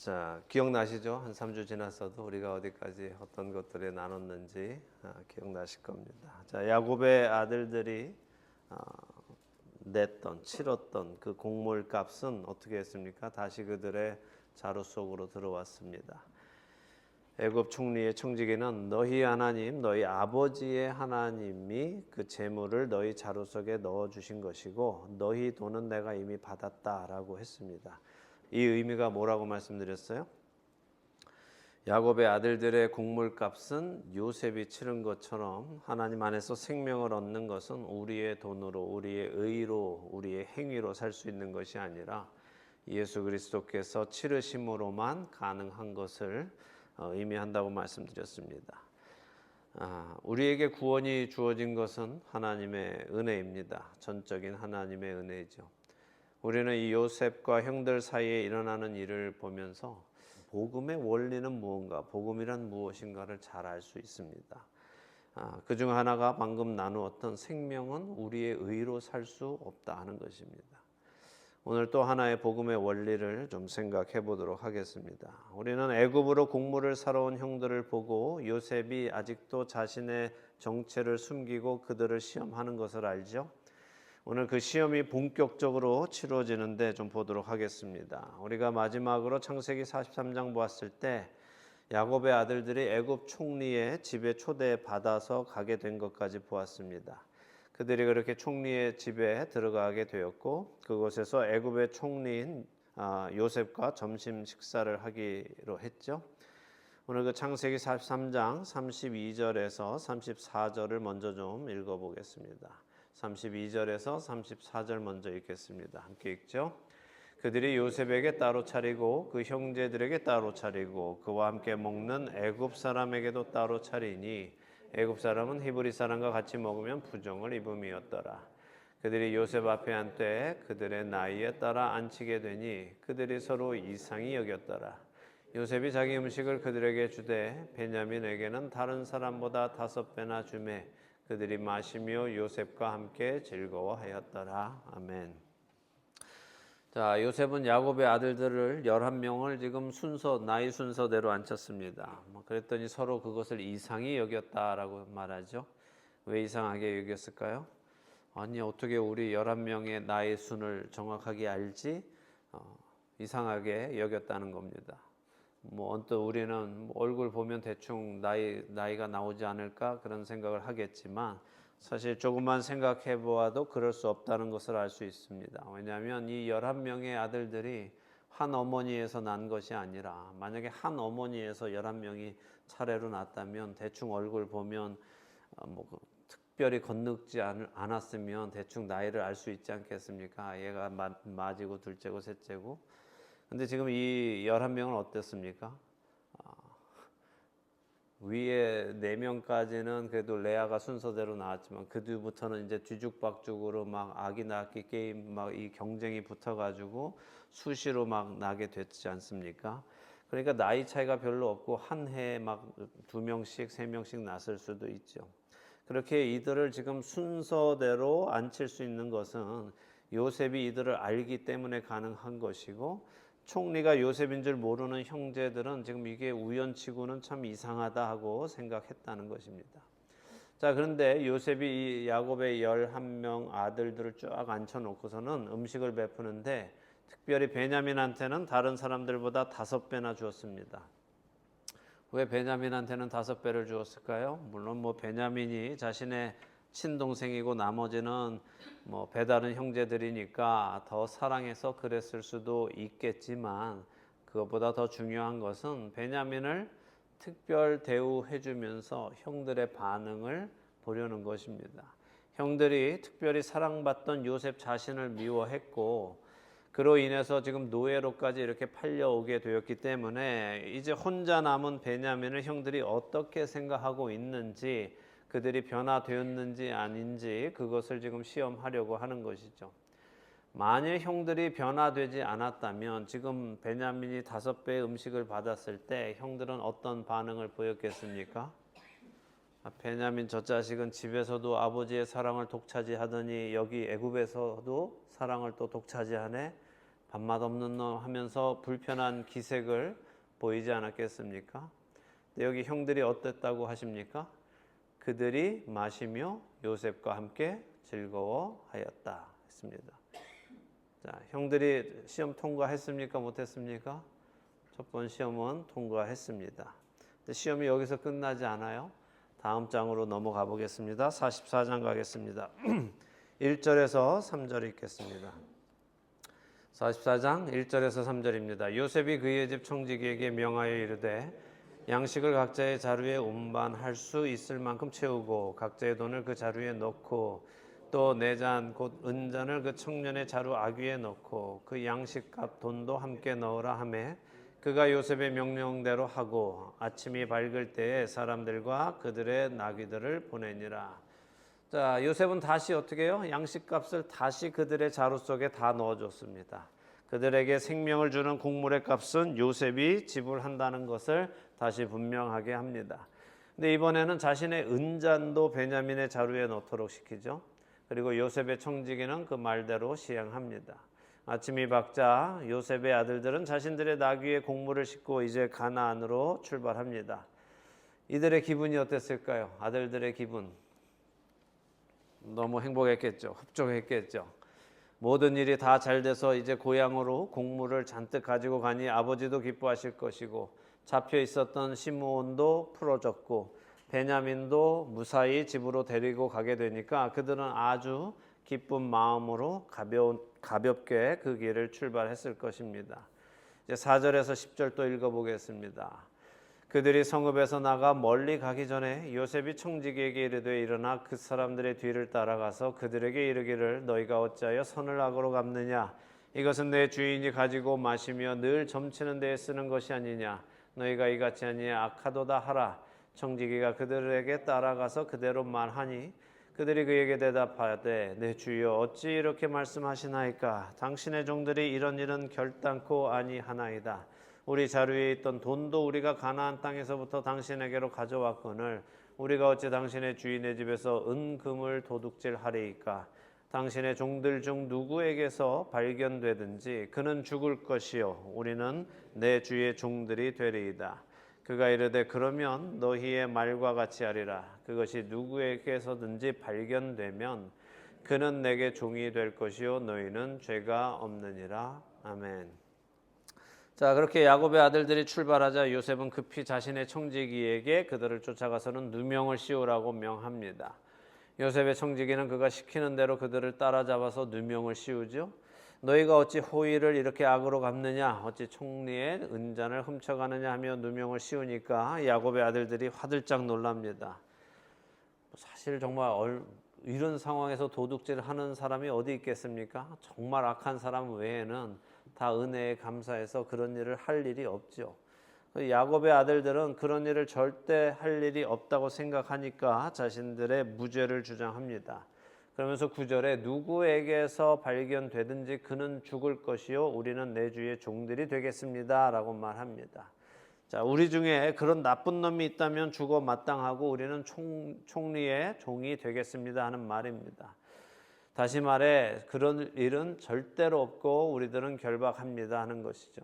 자, 기억나시죠? 한 3주 지났어도 우리가 어디까지 어떤 것들을 나눴는지 기억나실 겁니다. 자, 야곱의 아들들이 치렀던 그 곡물 값은 어떻게 했습니까? 다시 그들의 자루 속으로 들어왔습니다. 애굽 총리의 청지기는 너희 하나님, 너희 아버지의 하나님이 그 재물을 너희 자루 속에 넣어 주신 것이고 너희 돈은 내가 이미 받았다라고 했습니다. 이 의미가 뭐라고 말씀드렸어요? 야곱의 아들들의 곡물값은 요셉이 치른 것처럼 하나님 안에서 생명을 얻는 것은 우리의 돈으로, 우리의 의로, 우리의 행위로 살 수 있는 것이 아니라 예수 그리스도께서 치르심으로만 가능한 것을 의미한다고 말씀드렸습니다. 우리에게 구원이 주어진 것은 하나님의 은혜입니다. 전적인 하나님의 은혜죠. 우리는 이 요셉과 형들 사이에 일어나는 일을 보면서 복음의 원리는 무언가, 복음이란 무엇인가를 잘 알 수 있습니다. 그중 하나가 방금 나누었던 생명은 우리의 의로 살 수 없다 하는 것입니다. 오늘 또 하나의 복음의 원리를 좀 생각해 보도록 하겠습니다. 우리는 애굽으로 곡물을 사러 온 형들을 보고 요셉이 아직도 자신의 정체를 숨기고 그들을 시험하는 것을 알죠. 오늘 그 시험이 본격적으로 치러지는데 좀 보도록 하겠습니다. 우리가 마지막으로 창세기 43장 보았을 때 야곱의 아들들이 애굽 총리의 집에 초대받아서 가게 된 것까지 보았습니다. 그들이 그렇게 총리의 집에 들어가게 되었고 그곳에서 애굽의 총리인 요셉과 점심 식사를 하기로 했죠. 오늘 그 창세기 43장 32절에서 34절을 먼저 좀 읽어보겠습니다. 32절에서 34절 먼저 읽겠습니다. 함께 읽죠. 그들이 요셉에게 따로 차리고 그 형제들에게 따로 차리고 그와 함께 먹는 애굽 사람에게도 따로 차리니 애굽 사람은 히브리 사람과 같이 먹으면 부정을 입음이었더라. 그들이 요셉 앞에 앉되 그들의 나이에 따라 앉히게 되니 그들이 서로 이상히 여겼더라. 요셉이 자기 음식을 그들에게 주되 베냐민에게는 다른 사람보다 5배나 주매 그들이 마시며 요셉과 함께 즐거워하였더라. 아멘. 자, 요셉은 야곱의 아들들을 11명을 지금 나이 순서대로 앉혔습니다. 그랬더니 서로 그것을 이상히 여겼다라고 말하죠. 왜 이상하게 여겼을까요? 아니, 어떻게 우리 11명의 나이 순을 정확하게 알지? 이상하게 여겼다는 겁니다. 언뜻 우리는 얼굴 보면 대충 나이가 나오지 않을까 그런 생각을 하겠지만 사실 조금만 생각해 보아도 그럴 수 없다는 것을 알 수 있습니다. 왜냐하면 이 11명의 아들들이 한 어머니에서 난 것이 아니라 만약에 한 어머니에서 11명이 차례로 났다면 대충 얼굴 보면 특별히 건너지 않았으면 대충 나이를 알 수 있지 않겠습니까? 얘가 맞이고 둘째고 셋째고. 근데 지금 이 11명은 어땠습니까? 위에 4명까지는 그래도 레아가 순서대로 나왔지만 그 뒤부터는 이제 뒤죽박죽으로 막 아기 낳기 게임 이 경쟁이 붙어가지고 수시로 나게 됐지 않습니까? 그러니까 나이 차이가 별로 없고 한 해에 2명씩 3명씩 났을 수도 있죠. 그렇게 이들을 지금 순서대로 앉힐 수 있는 것은 요셉이 이들을 알기 때문에 가능한 것이고 총리가 요셉인 줄 모르는 형제들은 지금 이게 우연치고는 참 이상하다 하고 생각했다는 것입니다. 자, 그런데 요셉이 이 야곱의 11명 아들들을 쫙 앉혀놓고서는 음식을 베푸는데 특별히 베냐민한테는 다른 사람들보다 5배나 주었습니다. 왜 베냐민한테는 5배를 주었을까요? 물론 베냐민이 자신의 친동생이고 나머지는 배다른 형제들이니까 더 사랑해서 그랬을 수도 있겠지만 그것보다 더 중요한 것은 베냐민을 특별 대우해 주면서 형들의 반응을 보려는 것입니다. 형들이 특별히 사랑받던 요셉 자신을 미워했고 그로 인해서 지금 노예로까지 이렇게 팔려오게 되었기 때문에 이제 혼자 남은 베냐민을 형들이 어떻게 생각하고 있는지 그들이 변화되었는지 아닌지 그것을 지금 시험하려고 하는 것이죠. 만일 형들이 변화되지 않았다면 지금 베냐민이 5배의 음식을 받았을 때 형들은 어떤 반응을 보였겠습니까? 베냐민 저 자식은 집에서도 아버지의 사랑을 독차지하더니 여기 애굽에서도 사랑을 또 독차지하네. 밥맛 없는 놈 하면서 불편한 기색을 보이지 않았겠습니까? 근데 여기 형들이 어땠다고 하십니까? 그들이 마시며 요셉과 함께 즐거워하였다 했습니다. 자, 형들이 시험 통과했습니까? 못했습니까? 첫 번 시험은 통과했습니다. 근데 시험이 여기서 끝나지 않아요. 다음 장으로 넘어가 보겠습니다. 44장 가겠습니다. 1절에서 3절 읽겠습니다. 44장 1절에서 3절입니다. 요셉이 그의 집 청지기에게 명하여 이르되 양식을 각자의 자루에 운반할 수 있을 만큼 채우고 각자의 돈을 그 자루에 넣고 또 네 잔 곧 은잔을 그 청년의 자루 아귀에 넣고 그 양식값 돈도 함께 넣으라 하매 그가 요셉의 명령대로 하고 아침이 밝을 때에 사람들과 그들의 나귀들을 보내니라. 자, 요셉은 다시 어떻게 해요? 양식값을 다시 그들의 자루 속에 다 넣어줬습니다. 그들에게 생명을 주는 곡물의 값은 요셉이 지불한다는 것을 다시 분명하게 합니다. 근데 이번에는 자신의 은잔도 베냐민의 자루에 넣도록 시키죠. 그리고 요셉의 청지기는 그 말대로 시행합니다. 아침이 밝자 요셉의 아들들은 자신들의 나귀에 곡물을 싣고 이제 가나안으로 출발합니다. 이들의 기분이 어땠을까요? 아들들의 기분 너무 행복했겠죠. 흡족했겠죠. 모든 일이 다 잘 돼서 이제 고향으로 곡물을 잔뜩 가지고 가니 아버지도 기뻐하실 것이고 잡혀 있었던 시므온도 풀어졌고 베냐민도 무사히 집으로 데리고 가게 되니까 그들은 아주 기쁜 마음으로 가볍게 그 길을 출발했을 것입니다. 이제 4절에서 10절 또 읽어보겠습니다. 그들이 성읍에서 나가 멀리 가기 전에 요셉이 청지기에게 이르되 일어나 그 사람들의 뒤를 따라가서 그들에게 이르기를 너희가 어찌하여 선을 악으로 갚느냐 이것은 내 주인이 가지고 마시며 늘 점치는 데에 쓰는 것이 아니냐 너희가 이같이 하니 악하도다 하라. 청지기가 그들에게 따라가서 그대로 말하니 그들이 그에게 대답하되 내 주여 어찌 이렇게 말씀하시나이까 당신의 종들이 이런 일은 결단코 아니하나이다. 우리 자루에 있던 돈도 우리가 가나안 땅에서부터 당신에게로 가져왔거늘 우리가 어찌 당신의 주인의 집에서 은금을 도둑질하리이까 당신의 종들 중 누구에게서 발견되든지 그는 죽을 것이요 우리는 내 주의 종들이 되리이다. 그가 이르되 그러면 너희의 말과 같이 하리라. 그것이 누구에게서든지 발견되면 그는 내게 종이 될 것이요 너희는 죄가 없느니라. 아멘. 자, 그렇게 야곱의 아들들이 출발하자 요셉은 급히 자신의 청지기에게 그들을 쫓아가서는 누명을 씌우라고 명합니다. 요셉의 청지기는 그가 시키는 대로 그들을 따라잡아서 누명을 씌우죠. 너희가 어찌 호의를 이렇게 악으로 갚느냐 어찌 총리의 은잔을 훔쳐가느냐 하며 누명을 씌우니까 야곱의 아들들이 화들짝 놀랍니다. 사실 정말 이런 상황에서 도둑질하는 사람이 어디 있겠습니까? 정말 악한 사람 외에는 다 은혜에 감사해서 그런 일을 할 일이 없죠. 야곱의 아들들은 그런 일을 절대 할 일이 없다고 생각하니까 자신들의 무죄를 주장합니다. 그러면서 9절에 누구에게서 발견되든지 그는 죽을 것이요 우리는 내 주의 종들이 되겠습니다 라고 말합니다. 자, 우리 중에 그런 나쁜 놈이 있다면 죽어 마땅하고 우리는 총리의 종이 되겠습니다 하는 말입니다. 다시 말해 그런 일은 절대로 없고 우리들은 결박합니다 하는 것이죠.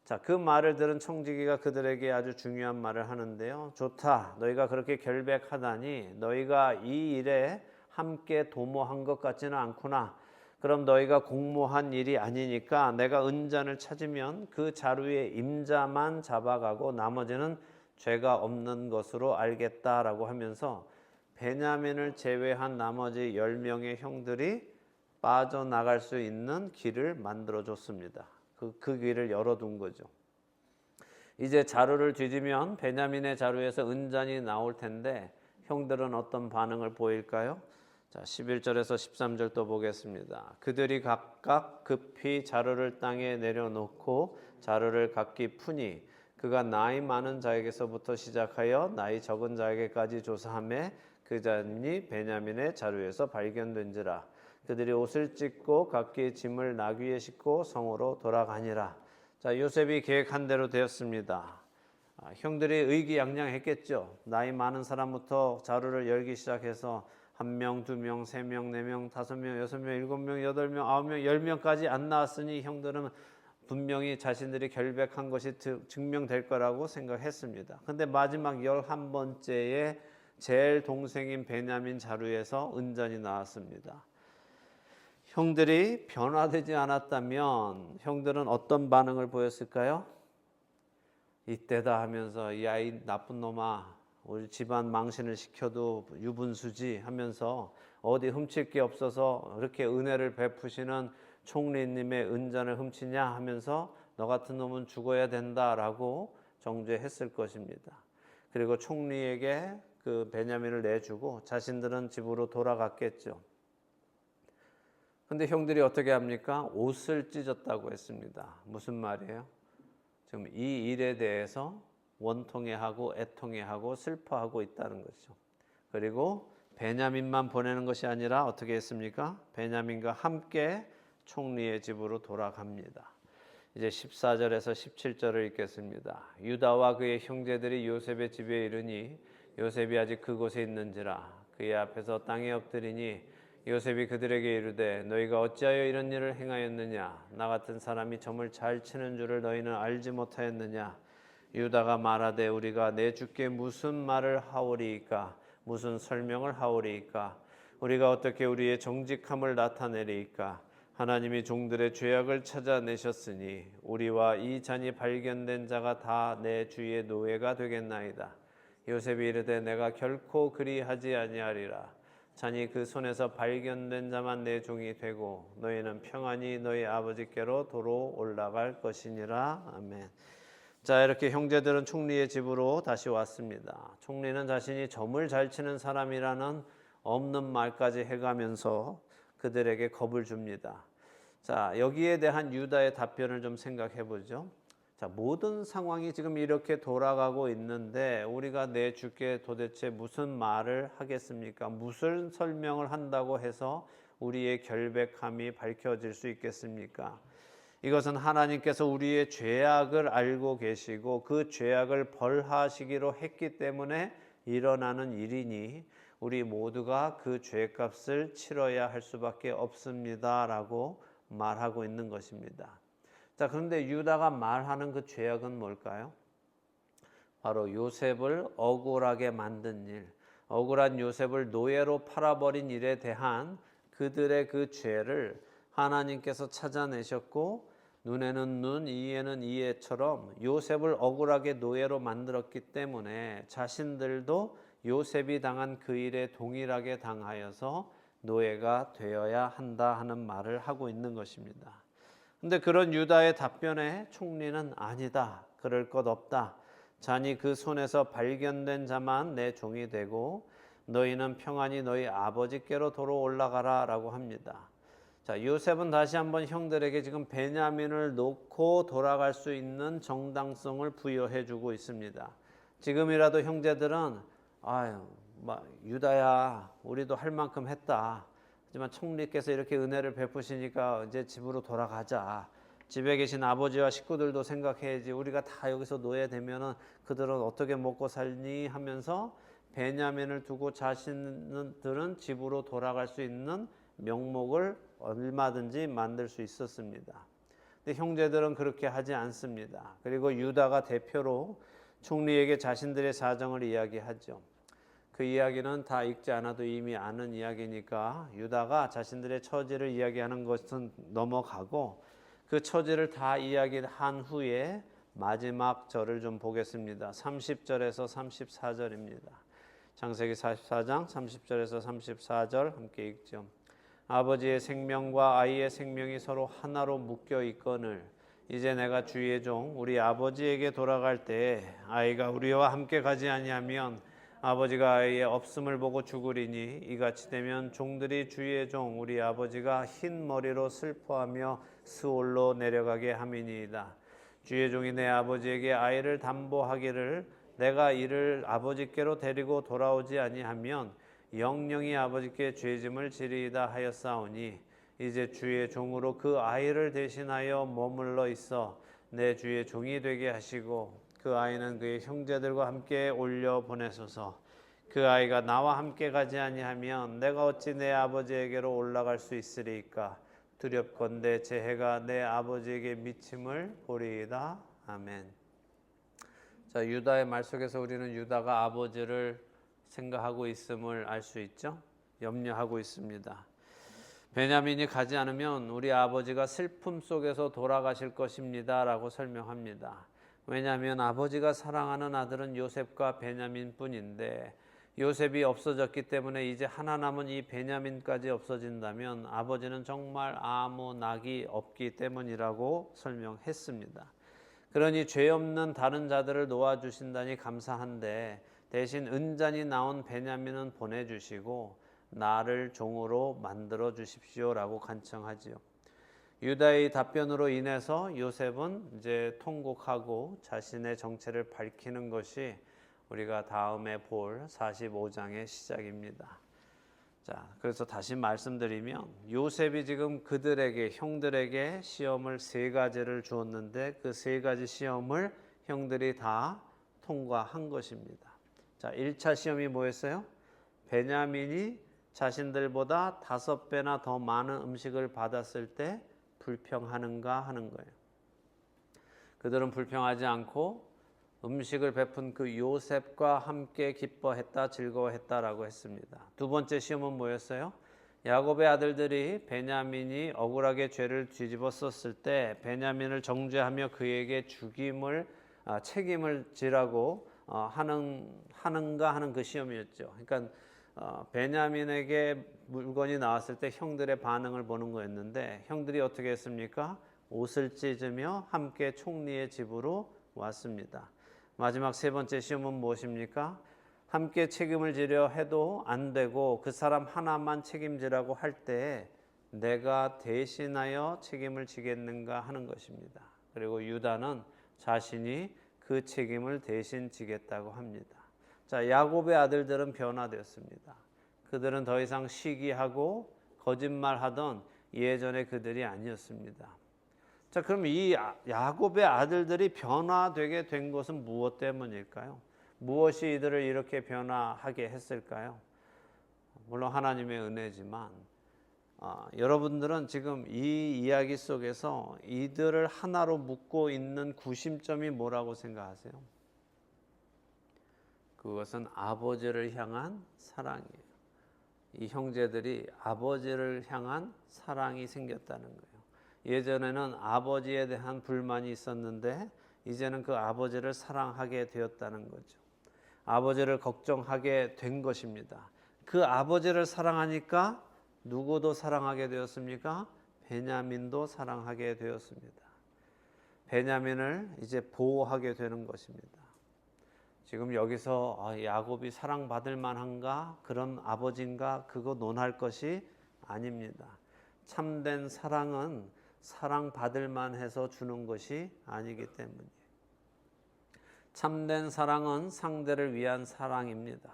자, 그 말을 들은 청지기가 그들에게 아주 중요한 말을 하는데요. 좋다. 너희가 그렇게 결백하다니 너희가 이 일에 함께 도모한 것 같지는 않구나. 그럼 너희가 공모한 일이 아니니까 내가 은잔을 찾으면 그 자루의 임자만 잡아가고 나머지는 죄가 없는 것으로 알겠다라고 하면서 베냐민을 제외한 나머지 10명의 형들이 빠져나갈 수 있는 길을 만들어줬습니다. 그 길을 열어둔 거죠. 이제 자루를 뒤지면 베냐민의 자루에서 은잔이 나올 텐데 형들은 어떤 반응을 보일까요? 자, 11절에서 13절 또 보겠습니다. 그들이 각각 급히 자루를 땅에 내려놓고 자루를 각기 푸니 그가 나이 많은 자에게서부터 시작하여 나이 적은 자에게까지 조사하매 그 잔이 베냐민의 자루에서 발견된지라. 그들이 옷을 찢고 각기 짐을 나귀에 싣고 성으로 돌아가니라. 자, 요셉이 계획한 대로 되었습니다. 형들이 의기양양했겠죠. 나이 많은 사람부터 자루를 열기 시작해서 한 명, 두 명, 세 명, 네 명, 다섯 명, 여섯 명, 일곱 명, 여덟 명, 아홉 명, 10명까지 안 나왔으니 형들은 분명히 자신들이 결백한 것이 증명될 거라고 생각했습니다. 근데 마지막 11번째에 제일 동생인 베냐민 자루에서 은전이 나왔습니다. 형들이 변화되지 않았다면 형들은 어떤 반응을 보였을까요? 이때다 하면서 이 아이 나쁜 놈아, 우리 집안 망신을 시켜도 유분수지 하면서 어디 훔칠 게 없어서 이렇게 은혜를 베푸시는 총리님의 은전을 훔치냐 하면서 너 같은 놈은 죽어야 된다라고 정죄했을 것입니다. 그리고 총리에게 그 베냐민을 내주고 자신들은 집으로 돌아갔겠죠. 근데 형들이 어떻게 합니까? 옷을 찢었다고 했습니다. 무슨 말이에요? 지금 이 일에 대해서 원통해하고 애통해하고 슬퍼하고 있다는 것이죠. 그리고 베냐민만 보내는 것이 아니라 어떻게 했습니까? 베냐민과 함께 총리의 집으로 돌아갑니다. 이제 14절에서 17절을 읽겠습니다. 유다와 그의 형제들이 요셉의 집에 이르니 요셉이 아직 그곳에 있는지라 그의 앞에서 땅에 엎드리니 요셉이 그들에게 이르되 너희가 어찌하여 이런 일을 행하였느냐? 나 같은 사람이 점을 잘 치는 줄을 너희는 알지 못하였느냐? 유다가 말하되 우리가 내 주께 무슨 말을 하오리이까? 무슨 설명을 하오리이까? 우리가 어떻게 우리의 정직함을 나타내리이까? 하나님이 종들의 죄악을 찾아내셨으니 우리와 이 잔이 발견된 자가 다 내 주의 노예가 되겠나이다. 요셉이 이르되 내가 결코 그리하지 아니하리라. 잔이 그 손에서 발견된 자만 내 종이 되고 너희는 평안히 너희 아버지께로 도로 올라갈 것이니라. 아멘. 자, 이렇게 형제들은 총리의 집으로 다시 왔습니다. 총리는 자신이 점을 잘 치는 사람이라는 없는 말까지 해가면서 그들에게 겁을 줍니다. 자, 여기에 대한 유다의 답변을 좀 생각해 보죠. 자, 모든 상황이 지금 이렇게 돌아가고 있는데 우리가 내 주께 도대체 무슨 말을 하겠습니까? 무슨 설명을 한다고 해서 우리의 결백함이 밝혀질 수 있겠습니까? 이것은 하나님께서 우리의 죄악을 알고 계시고 그 죄악을 벌하시기로 했기 때문에 일어나는 일이니 우리 모두가 그 죄값을 치러야 할 수밖에 없습니다라고 말하고 있는 것입니다. 자, 그런데 유다가 말하는 그 죄악은 뭘까요? 바로 요셉을 억울하게 만든 일, 억울한 요셉을 노예로 팔아버린 일에 대한 그들의 그 죄를 하나님께서 찾아내셨고 눈에는 눈, 이에는 이에처럼 요셉을 억울하게 노예로 만들었기 때문에 자신들도 요셉이 당한 그 일에 동일하게 당하여서 노예가 되어야 한다 하는 말을 하고 있는 것입니다. 근데 그런 유다의 답변에 총리는 아니다. 그럴 것 없다. 잔이 그 손에서 발견된 자만 내 종이 되고 너희는 평안히 너희 아버지께로 도로 올라가라 라고 합니다. 자, 요셉은 다시 한번 형들에게 지금 베냐민을 놓고 돌아갈 수 있는 정당성을 부여해 주고 있습니다. 지금이라도 형제들은 유다야 우리도 할 만큼 했다. 하지만 총리께서 이렇게 은혜를 베푸시니까 이제 집으로 돌아가자. 집에 계신 아버지와 식구들도 생각해야지. 우리가 다 여기서 노예되면은 그들은 어떻게 먹고 살니 하면서 베냐민을 두고 자신들은 집으로 돌아갈 수 있는 명목을 얼마든지 만들 수 있었습니다. 근데 형제들은 그렇게 하지 않습니다. 그리고 유다가 대표로 총리에게 자신들의 사정을 이야기하죠. 그 이야기는 다 읽지 않아도 이미 아는 이야기니까 유다가 자신들의 처지를 이야기하는 것은 넘어가고 그 처지를 다 이야기한 후에 마지막 절을 좀 보겠습니다. 30절에서 34절입니다. 창세기 44장 30절에서 34절 함께 읽죠. 아버지의 생명과 아이의 생명이 서로 하나로 묶여 있거늘 이제 내가 주의 종 우리 아버지에게 돌아갈 때에 아이가 우리와 함께 가지 아니하면 아버지가 아이의 없음을 보고 죽으리니 이같이 되면 종들이 주의 종 우리 아버지가 흰 머리로 슬퍼하며 스올로 내려가게 함이니이다. 주의 종이 내 아버지에게 아이를 담보하기를 내가 이를 아버지께로 데리고 돌아오지 아니하면 영영이 아버지께 죄짐을 지리이다 하였사오니 이제 주의 종으로 그 아이를 대신하여 머물러 있어 내 주의 종이 되게 하시고 그 아이는 그의 형제들과 함께 올려 보내소서. 그 아이가 나와 함께 가지 아니하면 내가 어찌 내 아버지에게로 올라갈 수 있으리까? 두렵건대 제 해가 내 아버지에게 미침을 보리이다. 아멘. 자, 유다의 말 속에서 우리는 유다가 아버지를 생각하고 있음을 알 수 있죠. 염려하고 있습니다. 베냐민이 가지 않으면 우리 아버지가 슬픔 속에서 돌아가실 것입니다 라고 설명합니다. 왜냐하면 아버지가 사랑하는 아들은 요셉과 베냐민 뿐인데 요셉이 없어졌기 때문에 이제 하나 남은 이 베냐민까지 없어진다면 아버지는 정말 아무 낙이 없기 때문이라고 설명했습니다. 그러니 죄 없는 다른 자들을 놓아주신다니 감사한데 대신 은잔이 나온 베냐민은 보내주시고 나를 종으로 만들어 주십시오라고 간청하지요. 유다의 답변으로 인해서 요셉은 이제 통곡하고 자신의 정체를 밝히는 것이 우리가 다음에 볼 45장의 시작입니다. 자, 그래서 다시 말씀드리면 요셉이 지금 그들에게 형들에게 시험을 3가지를 주었는데 그 3가지 시험을 형들이 다 통과한 것입니다. 자, 1차 시험이 뭐였어요? 베냐민이 자신들보다 5배나 더 많은 음식을 받았을 때 불평하는가 하는 거예요. 그들은 불평하지 않고 음식을 베푼 그 요셉과 함께 기뻐했다, 즐거워했다라고 했습니다. 2번째 시험은 뭐였어요? 야곱의 아들들이 베냐민이 억울하게 죄를 뒤집어 썼을 때 베냐민을 정죄하며 그에게 책임을 지라고 하는가 하는 그 시험이었죠. 그러니까 베냐민에게 물건이 나왔을 때 형들의 반응을 보는 거였는데 형들이 어떻게 했습니까? 옷을 찢으며 함께 총리의 집으로 왔습니다. 마지막 3번째 시험은 무엇입니까? 함께 책임을 지려 해도 안 되고 그 사람 하나만 책임지라고 할 때 내가 대신하여 책임을 지겠는가 하는 것입니다. 그리고 유다는 자신이 그 책임을 대신 지겠다고 합니다. 자, 야곱의 아들들은 변화되었습니다. 그들은 더 이상 시기하고 거짓말하던 예전의 그들이 아니었습니다. 자, 그럼 이 야곱의 아들들이 변화되게 된 것은 무엇 때문일까요? 무엇이 이들을 이렇게 변화하게 했을까요? 물론 하나님의 은혜지만 여러분들은 지금 이 이야기 속에서 이들을 하나로 묶고 있는 구심점이 뭐라고 생각하세요? 그것은 아버지를 향한 사랑이에요. 이 형제들이 아버지를 향한 사랑이 생겼다는 거예요. 예전에는 아버지에 대한 불만이 있었는데 이제는 그 아버지를 사랑하게 되었다는 거죠. 아버지를 걱정하게 된 것입니다. 그 아버지를 사랑하니까 누구도 사랑하게 되었습니까? 베냐민도 사랑하게 되었습니다. 베냐민을 이제 보호하게 되는 것입니다. 지금 여기서 야곱이 사랑받을 만한가? 그런 아버지인가? 그거 논할 것이 아닙니다. 참된 사랑은 사랑받을 만해서 주는 것이 아니기 때문이에요. 참된 사랑은 상대를 위한 사랑입니다.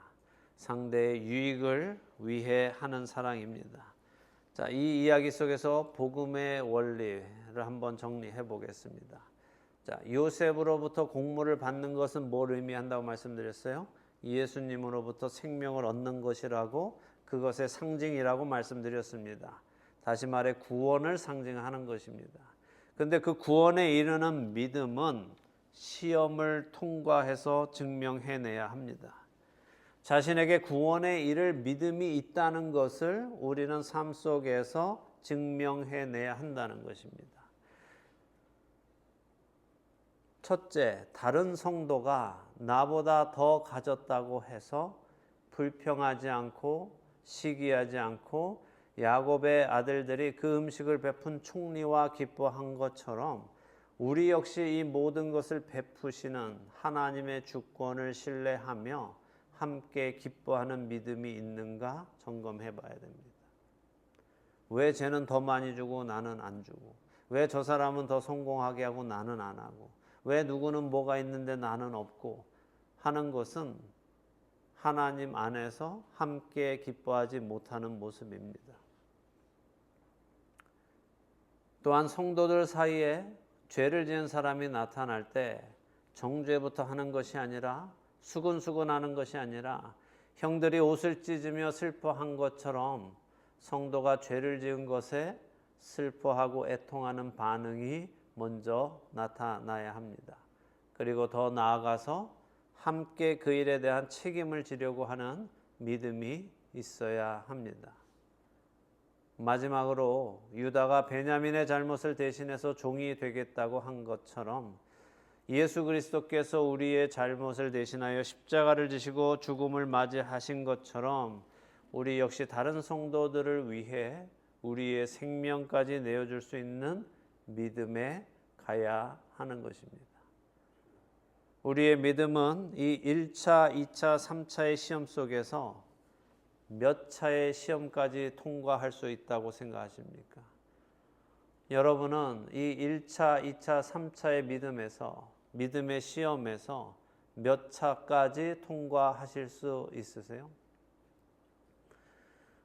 상대의 유익을 위해 하는 사랑입니다. 자, 이 이야기 속에서 복음의 원리를 한번 정리해 보겠습니다. 자, 요셉으로부터 공물을 받는 것은 뭘 의미한다고 말씀드렸어요? 예수님으로부터 생명을 얻는 것이라고, 그것의 상징이라고 말씀드렸습니다. 다시 말해 구원을 상징하는 것입니다. 그런데 그 구원에 이르는 믿음은 시험을 통과해서 증명해내야 합니다. 자신에게 구원에 이를 믿음이 있다는 것을 우리는 삶 속에서 증명해내야 한다는 것입니다. 첫째, 다른 성도가 나보다 더 가졌다고 해서 불평하지 않고 시기하지 않고 야곱의 아들들이 그 음식을 베푼 총리와 기뻐한 것처럼 우리 역시 이 모든 것을 베푸시는 하나님의 주권을 신뢰하며 함께 기뻐하는 믿음이 있는가 점검해 봐야 됩니다. 왜 쟤는 더 많이 주고 나는 안 주고, 왜 저 사람은 더 성공하게 하고 나는 안 하고, 왜 누구는 뭐가 있는데 나는 없고 하는 것은 하나님 안에서 함께 기뻐하지 못하는 모습입니다. 또한 성도들 사이에 죄를 지은 사람이 나타날 때 정죄부터 하는 것이 아니라 수근수근하는 것이 아니라 형들이 옷을 찢으며 슬퍼한 것처럼 성도가 죄를 지은 것에 슬퍼하고 애통하는 반응이 먼저 나타나야 합니다. 그리고 더 나아가서 함께 그 일에 대한 책임을 지려고 하는 믿음이 있어야 합니다. 마지막으로 유다가 베냐민의 잘못을 대신해서 종이 되겠다고 한 것처럼 예수 그리스도께서 우리의 잘못을 대신하여 십자가를 지시고 죽음을 맞이하신 것처럼 우리 역시 다른 성도들을 위해 우리의 생명까지 내어줄 수 있는 믿음에 가야 하는 것입니다. 우리의 믿음은 이 1차, 2차, 3차의 시험 속에서 몇 차의 시험까지 통과할 수 있다고 생각하십니까? 여러분은 이 1차, 2차, 3차의 믿음의 시험에서 몇 차까지 통과하실 수 있으세요?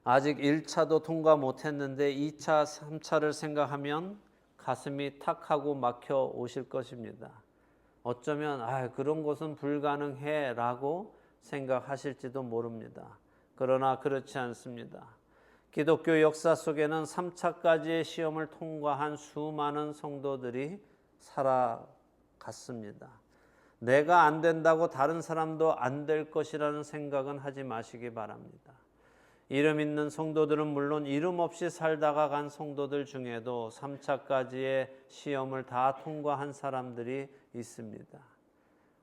아직 1차도 통과 못했는데 2차, 3차를 생각하면 가슴이 탁 하고 막혀 오실 것입니다. 어쩌면 그런 것은 불가능해 라고 생각하실지도 모릅니다. 그러나 그렇지 않습니다. 기독교 역사 속에는 3차까지의 시험을 통과한 수많은 성도들이 살아갔습니다. 내가 안 된다고 다른 사람도 안 될 것이라는 생각은 하지 마시기 바랍니다. 이름 있는 성도들은 물론 이름 없이 살다가 간 성도들 중에도 3차까지의 시험을 다 통과한 사람들이 있습니다.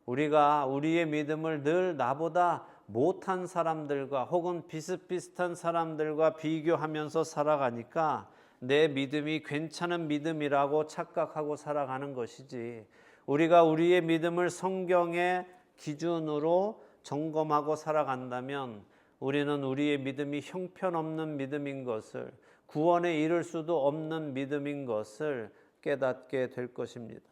우리가 우리의 믿음을 늘 나보다 못한 사람들과 혹은 비슷비슷한 사람들과 비교하면서 살아가니까 내 믿음이 괜찮은 믿음이라고 착각하고 살아가는 것이지, 우리가 우리의 믿음을 성경의 기준으로 점검하고 살아간다면 우리는 우리의 믿음이 형편없는 믿음인 것을, 구원에 이를 수도 없는 믿음인 것을 깨닫게 될 것입니다.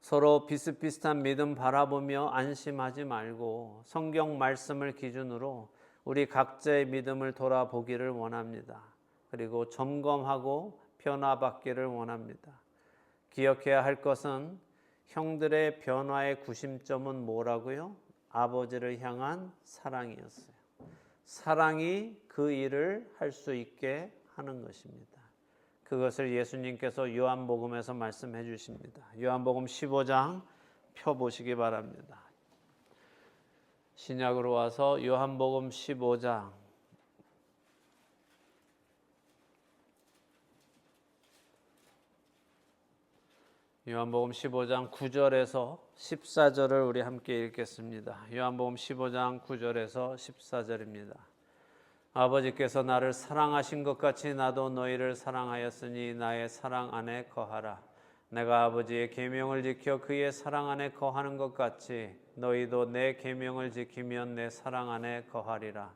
서로 비슷비슷한 믿음 바라보며 안심하지 말고 성경 말씀을 기준으로 우리 각자의 믿음을 돌아보기를 원합니다. 그리고 점검하고 변화받기를 원합니다. 기억해야 할 것은 형들의 변화의 구심점은 뭐라고요? 아버지를 향한 사랑이었어요. 사랑이 그 일을 할 수 있게 하는 것입니다. 그것을 예수님께서 요한복음에서 말씀해 주십니다. 요한복음 15장 펴보시기 바랍니다. 신약으로 와서 요한복음 15장 요한복음 15장 9절에서 14절을 우리 함께 읽겠습니다. 요한복음 15장 9절에서 14절입니다. 아버지께서 나를 사랑하신 것 같이 나도 너희를 사랑하였으니 나의 사랑 안에 거하라. 내가 아버지의 계명을 지켜 그의 사랑 안에 거하는 것 같이 너희도 내 계명을 지키면 내 사랑 안에 거하리라.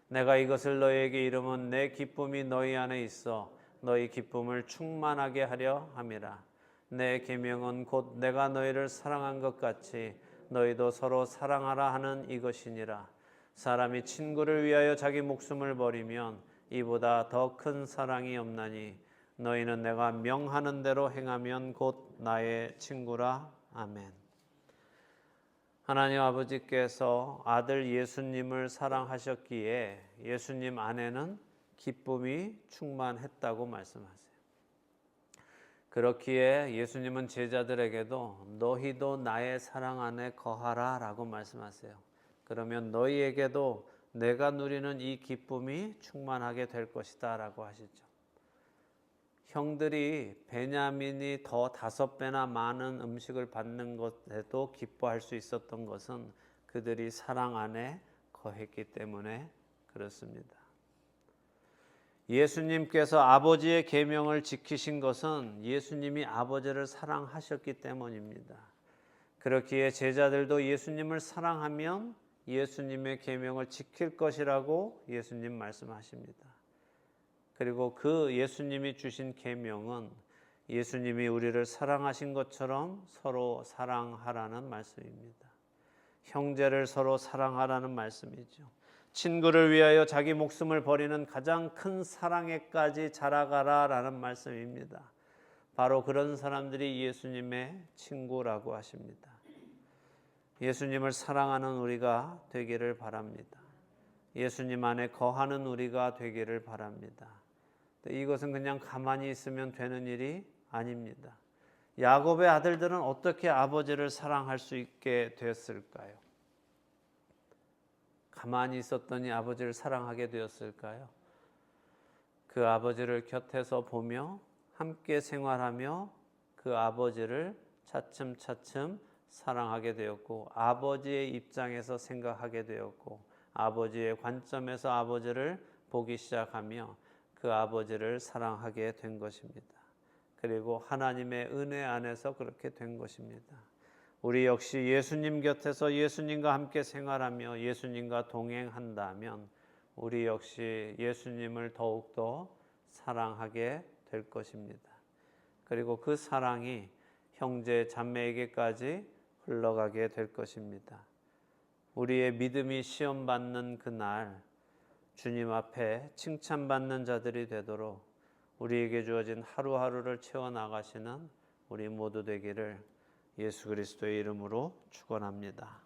내가 이것을 너희에게 이름은 내 기쁨이 너희 안에 있어 너희 기쁨을 충만하게 하려 함이라. 내 계명은 곧 내가 너희를 사랑한 것 같이 너희도 서로 사랑하라 하는 이것이니라. 사람이 친구를 위하여 자기 목숨을 버리면 이보다 더 큰 사랑이 없나니 너희는 내가 명하는 대로 행하면 곧 나의 친구라. 아멘. 하나님 아버지께서 아들 예수님을 사랑하셨기에 예수님 안에는 기쁨이 충만했다고 말씀하세요. 그렇기에 예수님은 제자들에게도 너희도 나의 사랑 안에 거하라 라고 말씀하세요. 그러면 너희에게도 내가 누리는 이 기쁨이 충만하게 될 것이다 라고 하시죠. 형들이 베냐민이 더 5배나 많은 음식을 받는 것에도 기뻐할 수 있었던 것은 그들이 사랑 안에 거했기 때문에 그렇습니다. 예수님께서 아버지의 계명을 지키신 것은 예수님이 아버지를 사랑하셨기 때문입니다. 그렇기에 제자들도 예수님을 사랑하면 예수님의 계명을 지킬 것이라고 예수님 말씀하십니다. 그리고 그 예수님이 주신 계명은 예수님이 우리를 사랑하신 것처럼 서로 사랑하라는 말씀입니다. 형제를 서로 사랑하라는 말씀이죠. 친구를 위하여 자기 목숨을 버리는 가장 큰 사랑에까지 자라가라라는 말씀입니다. 바로 그런 사람들이 예수님의 친구라고 하십니다. 예수님을 사랑하는 우리가 되기를 바랍니다. 예수님 안에 거하는 우리가 되기를 바랍니다. 이것은 그냥 가만히 있으면 되는 일이 아닙니다. 야곱의 아들들은 어떻게 아버지를 사랑할 수 있게 되었을까요? 가만히 있었더니 아버지를 사랑하게 되었을까요? 그 아버지를 곁에서 보며 함께 생활하며 그 아버지를 차츰차츰 사랑하게 되었고, 아버지의 입장에서 생각하게 되었고, 아버지의 관점에서 아버지를 보기 시작하며 그 아버지를 사랑하게 된 것입니다. 그리고 하나님의 은혜 안에서 그렇게 된 것입니다. 우리 역시 예수님 곁에서 예수님과 함께 생활하며 예수님과 동행한다면 우리 역시 예수님을 더욱더 사랑하게 될 것입니다. 그리고 그 사랑이 형제 자매에게까지 흘러가게 될 것입니다. 우리의 믿음이 시험받는 그날 주님 앞에 칭찬받는 자들이 되도록 우리에게 주어진 하루하루를 채워나가시는 우리 모두 되기를 예수 그리스도의 이름으로 축원합니다.